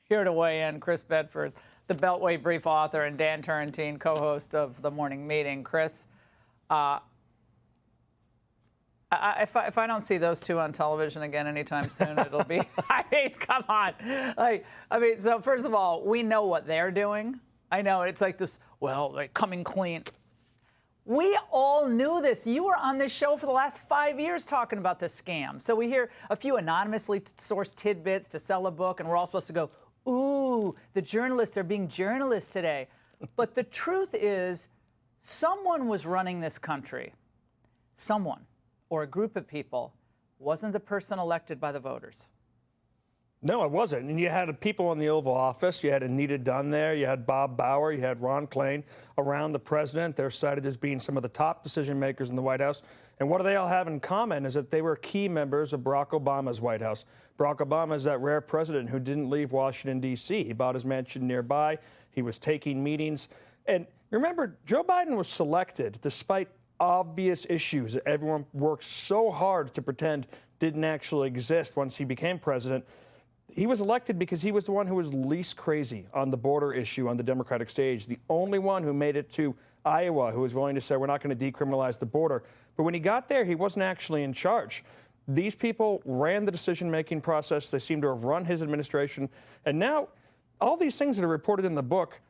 Here to weigh in, Chris Bedford, the Beltway Brief author, and Dan Turrentine, co-host of The Morning Meeting. Chris, if I don't see those two on television again anytime soon, it'll be, I mean, come on. So first of all, we know what they're doing. I know, it's like this, well, like coming clean. We all knew this. You were on this show for the last 5 years talking about this scam. So we hear a few anonymously sourced tidbits to sell a book, and we're all supposed to go, ooh, the journalists are being journalists today. But the truth is, someone was running this country. Someone, or a group of people, wasn't the person elected by the voters. No, it wasn't. And you had people in the Oval Office. You had Anita Dunn there. You had Bob Bauer. You had Ron Klain around the president. They're cited as being some of the top decision makers in the White House. And what do they all have in common is that they were key members of Barack Obama's White House. Barack Obama is that rare president who didn't leave Washington, D.C. He bought his mansion nearby. He was taking meetings. And remember, Joe Biden was selected despite obvious issues that everyone worked so hard to pretend didn't actually exist once he became president. He was elected because he was the one who was least crazy on the border issue on the Democratic stage, the only one who made it to Iowa who was willing to say we're not going to decriminalize the border. But when he got there, he wasn't actually in charge. These people ran the decision-making process. They seem to have run his administration. And now all these things that are reported in the book,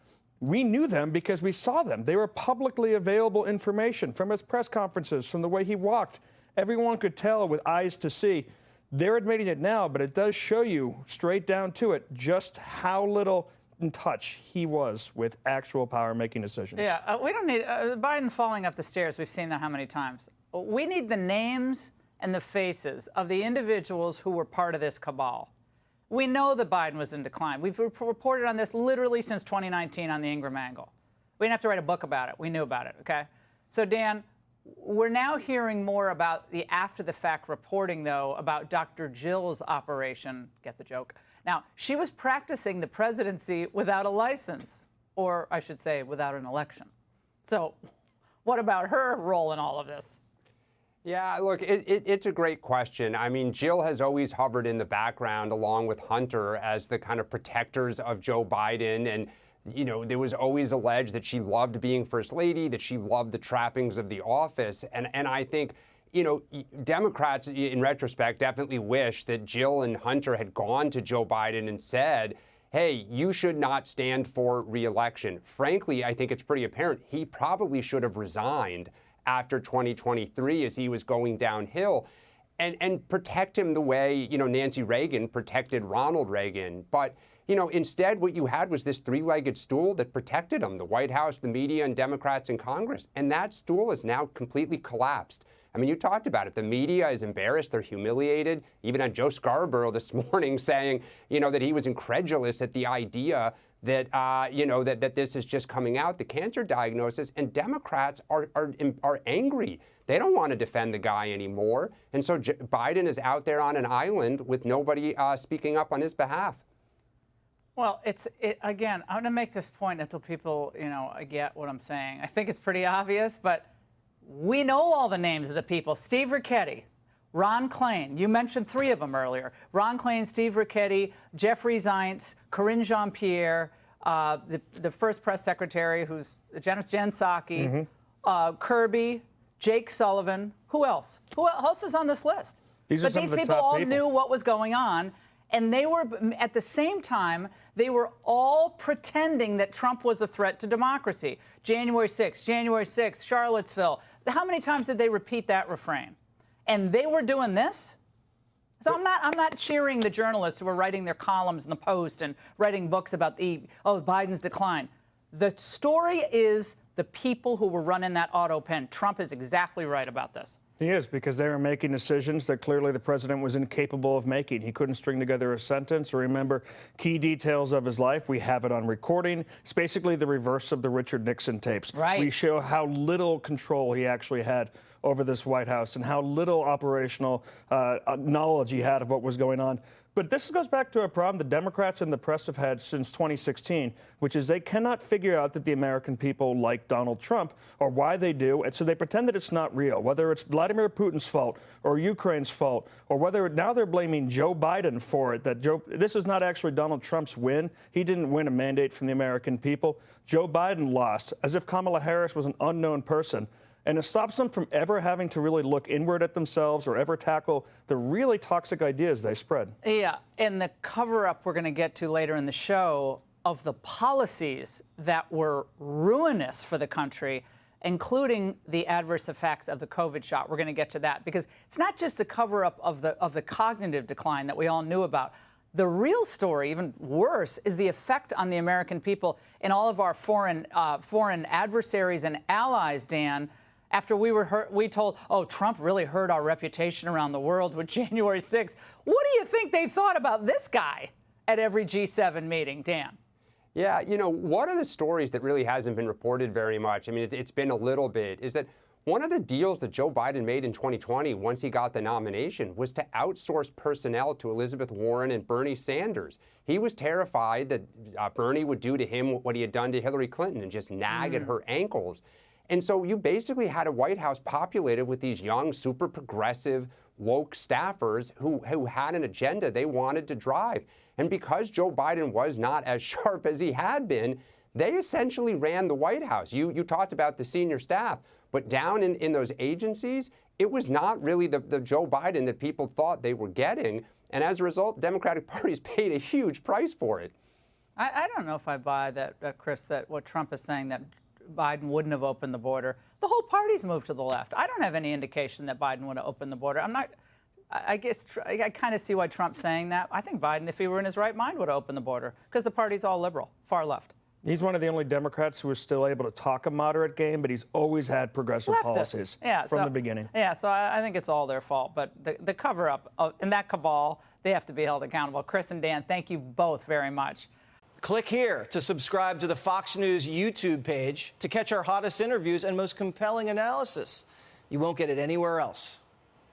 we knew them because we saw them. They were publicly available information from his press conferences, from the way he walked. Everyone could tell with eyes to see. They're admitting it now, but it does show you, straight down to it, just how little in touch he was with actual power-making decisions. Yeah, we don't need Biden falling up the stairs. We've seen that how many times? We need the names and the faces of the individuals who were part of this cabal. We know that Biden was in decline. We've reported on this literally since 2019 on the Ingraham Angle. We didn't have to write a book about it. We knew about it, okay? So, Dan, we're now hearing more about the after-the-fact reporting, though, about Dr. Jill's operation. Get the joke? Now, she was practicing the presidency without a license, or I should say, without an election. So what about her role in all of this? Yeah, look, it's a great question. I mean, Jill has always hovered in the background along with Hunter as the kind of protectors of Joe Biden. And you know, there was always alleged that she loved being first lady, that she loved the trappings of the office. And I think, you know, Democrats, in retrospect, definitely wish that Jill and Hunter had gone to Joe Biden and said, hey, you should not stand for re-election. Frankly, I think it's pretty apparent he probably should have resigned after 2023 as he was going downhill and protect him the way, you know, Nancy Reagan protected Ronald Reagan. But you know, instead, what you had was this three-legged stool that protected him, the White House, the media, and Democrats in Congress. And that stool is now completely collapsed. I mean, you talked about it. The media is embarrassed. They're humiliated. Even had Joe Scarborough this morning saying, you know, that he was incredulous at the idea that, you know, that this is just coming out, the cancer diagnosis. And Democrats are angry. They don't want to defend the guy anymore. And so Biden is out there on an island with nobody speaking up on his behalf. Well, again, I'm going to make this point until people, you know, get what I'm saying. I think it's pretty obvious, but we know all the names of the people. Steve Ricchetti, Ron Klain. You mentioned three of them earlier. Ron Klain, Steve Ricchetti, Jeffrey Zients, Karine Jean-Pierre, the first press secretary, who's Jen Psaki, Kirby, Jake Sullivan. Who else? Who else is on this list? These people all knew what was going on. And they were, at the same time, they were all pretending that Trump was a threat to democracy. January 6th, Charlottesville. How many times did they repeat that refrain? And they were doing this? So I'm not cheering the journalists who are writing their columns in the Post and writing books about Biden's decline. The story is the people who were running that auto pen. Trump is exactly right about this. He is, because they were making decisions that clearly the president was incapable of making. He couldn't string together a sentence or remember key details of his life. We have it on recording. It's basically the reverse of the Richard Nixon tapes. Right. We show how little control he actually had over this White House and how little operational knowledge he had of what was going on. But this goes back to a problem the Democrats and the press have had since 2016, which is they cannot figure out that the American people like Donald Trump or why they do. And so they pretend that it's not real, whether it's Vladimir Putin's fault or Ukraine's fault, or whether now they're blaming Joe Biden for it, that this is not actually Donald Trump's win. He didn't win a mandate from the American people. Joe Biden lost, as if Kamala Harris was an unknown person. And it stops them from ever having to really look inward at themselves or ever tackle the really toxic ideas they spread. Yeah, and the cover-up we're going to get to later in the show of the policies that were ruinous for the country, including the adverse effects of the COVID shot. We're going to get to that because it's not just the cover-up of the cognitive decline that we all knew about. The real story, even worse, is the effect on the American people and all of our foreign adversaries and allies, Dan. After we told, oh, Trump really hurt our reputation around the world with January 6th. What do you think they thought about this guy at every G7 meeting, Dan? Yeah, one of the stories that really hasn't been reported very much, I mean, it's been a little bit, is that one of the deals that Joe Biden made in 2020 once he got the nomination was to outsource personnel to Elizabeth Warren and Bernie Sanders. He was terrified that Bernie would do to him what he had done to Hillary Clinton and just nag at her ankles. And so you basically had a White House populated with these young, super progressive, woke staffers who had an agenda they wanted to drive. And because Joe Biden was not as sharp as he had been, they essentially ran the White House. You talked about the senior staff, but down in those agencies, it was not really the Joe Biden that people thought they were getting. And as a result, the Democratic Party's paid a huge price for it. I don't know if I buy that, Chris, that what Trump is saying, that Biden wouldn't have opened the border. The whole party's moved to the left. I don't have any indication that Biden would have opened the border. I guess I kind of see why Trump's saying that. I think Biden, if he were in his right mind, would have opened the border because the party's all liberal, far left. He's one of the only Democrats who is still able to talk a moderate game, but he's always had progressive policies from the beginning. Yeah, so I think it's all their fault. But the cover-up and that cabal, they have to be held accountable. Chris and Dan, thank you both very much. Click here to subscribe to the Fox News YouTube page to catch our hottest interviews and most compelling analysis. You won't get it anywhere else.